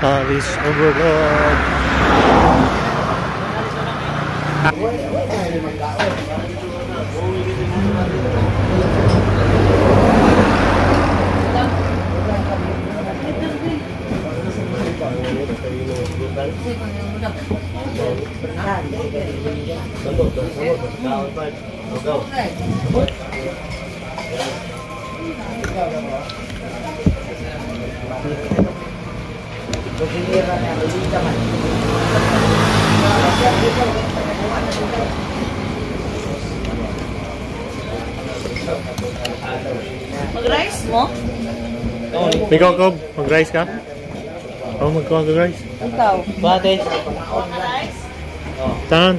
Paris Overload. Mag-rice mo? Ikaw, Kob, mag-rice ka? Oo, mag-rice. Ikaw? Bakit? Mag-rice? Saan?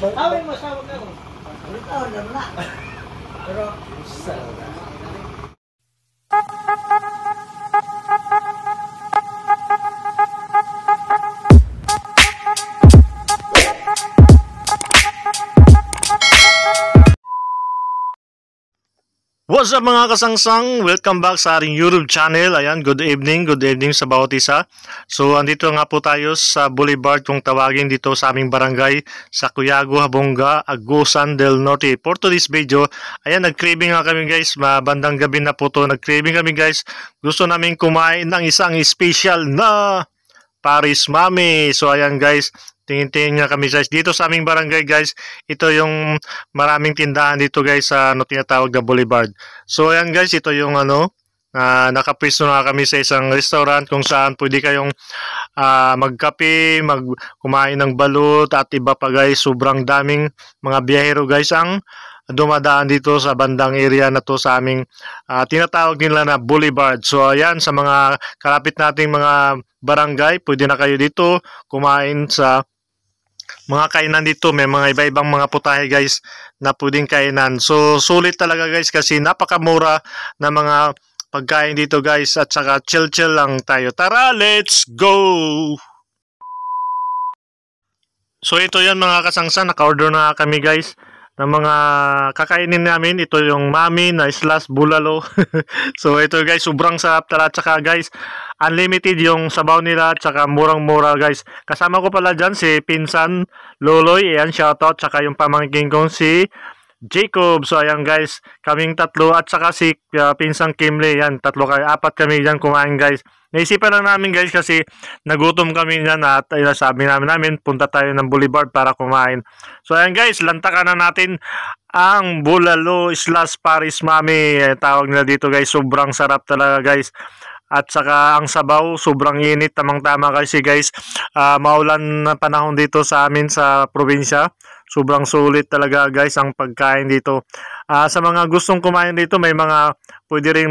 Awin mo, sawag ako. Pero, What's up mga kasangsang? Welcome back sa ating YouTube channel. Ayan, good evening sa bawat isa. So, andito nga po tayo sa Boulevard kung tawagin dito sa aming barangay sa Cuyago, Habonga, Agusan del Norte. For today's video, ayan, nag-craving nga kami guys. Bandang gabi na po to. Nag-craving kami guys. Gusto namin kumain ng isang special na Paris Mami. So, ayan guys. Tingin-tingin nga kami guys dito sa aming barangay guys. Ito yung maraming tindahan dito guys sa tinatawag na Boulevard. So ayan guys, ito yung nakapwesto na kami sa isang restaurant kung saan pwede kayong magkape, kumain ng balut at iba pa guys. Sobrang daming mga biyahero guys ang dumadaan dito sa bandang area na to sa aming tinatawag nila na Boulevard. So ayan, sa mga kalapit nating mga barangay, pwede na kayo dito kumain sa mga kainan dito. May mga iba-ibang mga putahe guys na pwedeng kainan. So sulit talaga guys kasi napakamura na mga pagkain dito guys at saka chill lang tayo. Tara, let's go! So ito yan mga kasangsan, naka-order na kami guys ng mga kakainin namin. Ito yung mami na slash bulalo. So ito guys, sobrang sarap talaga. At saka guys, unlimited yung sabaw nila at saka murang-mura guys. Kasama ko pala dyan si Pinsan Loloy, ayan, shoutout. Tsaka yung pamangkin kong si Jacob. So ayan guys, kaming tatlo at saka si Pinsang Kimley, yan, apat kami dyan kumain guys. Naisipan lang namin guys kasi nagutom kami dyan at sabi namin punta tayo ng Boulevard para kumain. So ayan guys, lantakan na natin ang bulalo slash Paris Mami. Tawag nila dito guys, sobrang sarap talaga guys. At saka ang sabaw, sobrang init, tamang-tama kasi guys. Maulan na panahon dito sa amin sa probinsya. Sobrang sulit talaga guys ang pagkain dito. Sa mga gustong kumain dito, may mga pwede rin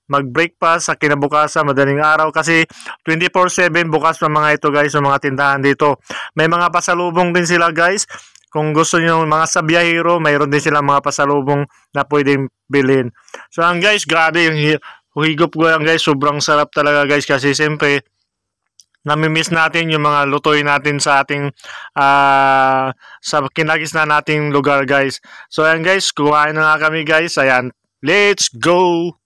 mag-breakfast sa kinabukasan, madaling araw kasi 24/7 bukas pa mga ito guys, sa mga tindahan dito. May mga pasalubong din sila guys. Kung gusto niyo mga sa biyahero, mayroon din sila mga pasalubong na pwedeng bilhin. So ang guys, grabe yung higop ko yan guys, sobrang sarap talaga guys kasi siyempre namimiss natin yung mga lutoy natin sa ating sa kinagisna nating lugar guys. So ayan guys, kumain na nga kami guys. Ayan, let's go!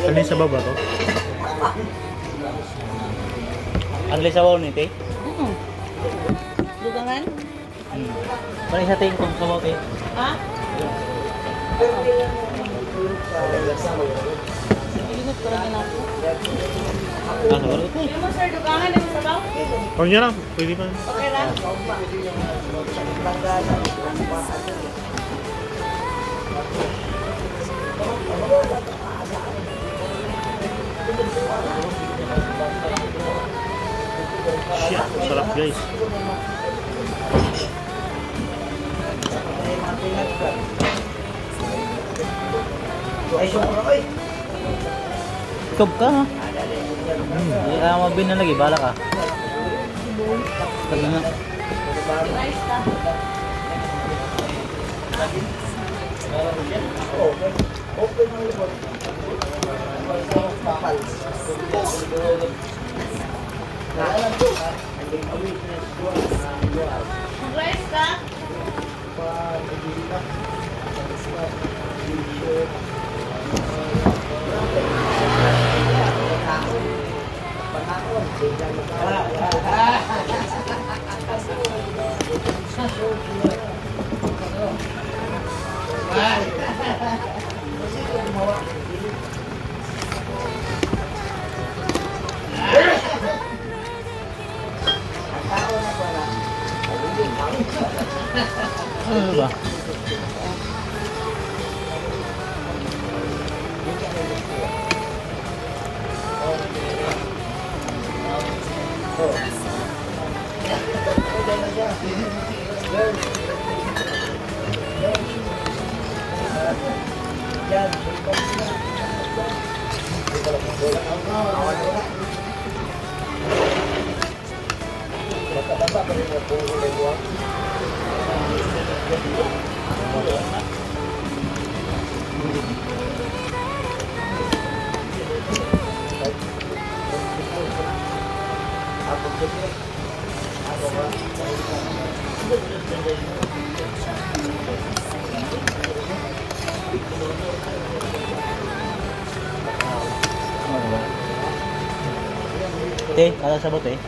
Ano sa baba to? Anli sa wall ni te? Dugangan? Paling sa tingin kong sabaw te? Ha? Ingat ko lang ako. Ah, sabar ko eh. Yung mo sir, dugangan naman sa baw. Huwag niya lang, pwede pa. Okay lang. Shit, sarap guys. Ikaw ka ha? Hindi ka mabin na lagi, bala ka. Pag na. Rice ta. Rice ta. Ano ba? Teh, kala sabot eh.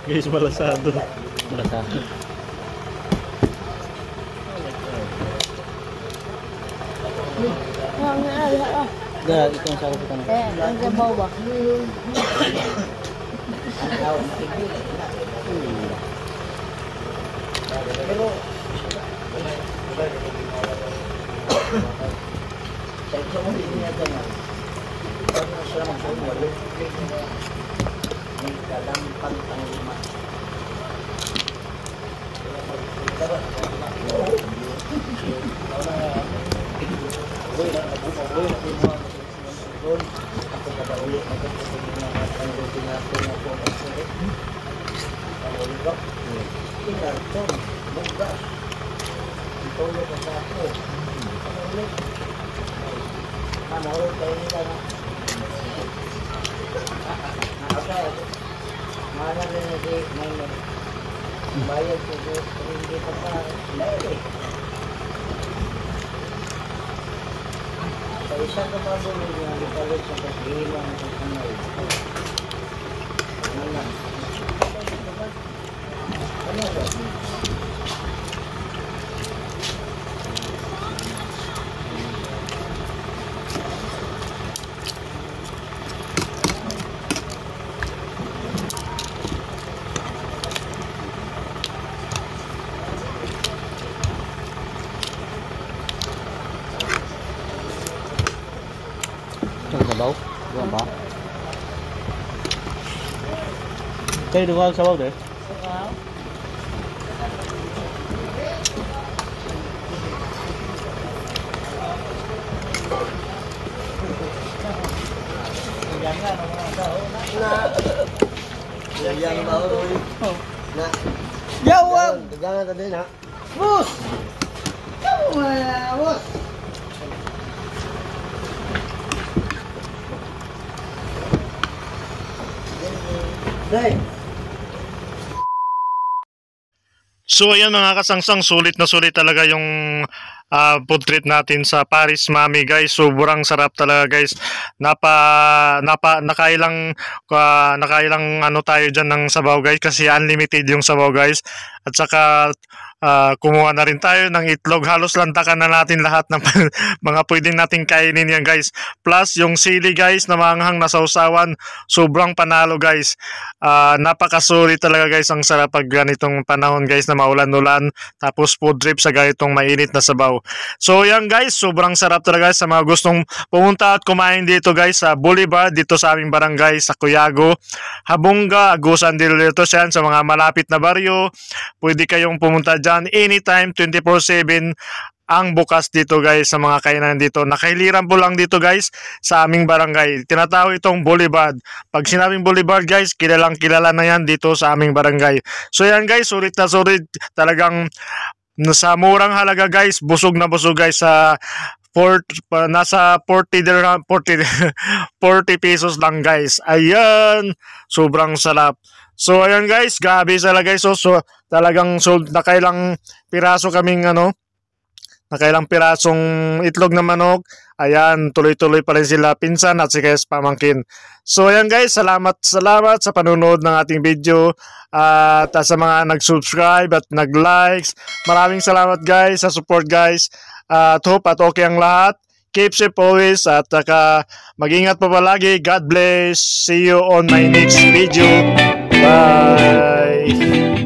Guys, malasado. Malasa. Gara, ito ang sarap ito na. Ang sabaw ba? Ang sabaw? Diyan ba? Kayo doon ka sabaw deh? Wow. Yang baru ni. Nak. Ya wow! Jangan tadi nak. Bus! Bos. Dai. So ayan mga kasangsang, sulit na sulit talaga yung food trip natin sa Paris Mami guys. Sobrang sarap talaga guys. Nakailang ano tayo dyan ng sabaw guys, kasi unlimited yung sabaw guys. At saka kumuha na rin tayo ng itlog. Halos lantakan na natin lahat ng mga pwedeng nating kainin yan guys. Plus yung sili guys na manghang na sausawan, sobrang panalo guys. Napakasulit talaga guys. Ang sarap pag ganitong panahon guys na maulan-ulan, tapos food trip sa ganitong mainit na sabaw. So yan guys, sobrang sarap talaga sa mga gustong pumunta at kumain dito guys sa Boulevard, dito sa aming barangay sa Cuyago, Habonga, Agusan del Rio. Yan sa mga malapit na baryo, pwede kayong pumunta dyan anytime, 24/7 ang bukas dito guys sa mga kainan dito. Nakahiliran po lang dito guys sa aming barangay. Tinatawag itong Boulevard. Pag sinabing Boulevard guys, kilalang kilala na yan dito sa aming barangay. So yan guys, sulit na sulit talagang sa murang halaga guys. Busog na busog guys sa nasa 40 dirham, 40 pesos lang guys. Ayan, sobrang sarap. So ayan guys, gabi sila guys. So talagang nakailang piraso kaming nakailang pirasong itlog na manok. Ayan, tuloy-tuloy pa rin sila pinsan at si Kes pamangkin. So ayan guys, salamat sa panunod ng ating video. At sa mga nag-subscribe at nag-likes, maraming salamat guys sa support guys. At hope at okay ang lahat. Keep safe always at mag-ingat pa palagi. God bless. See you on my next video. Bye.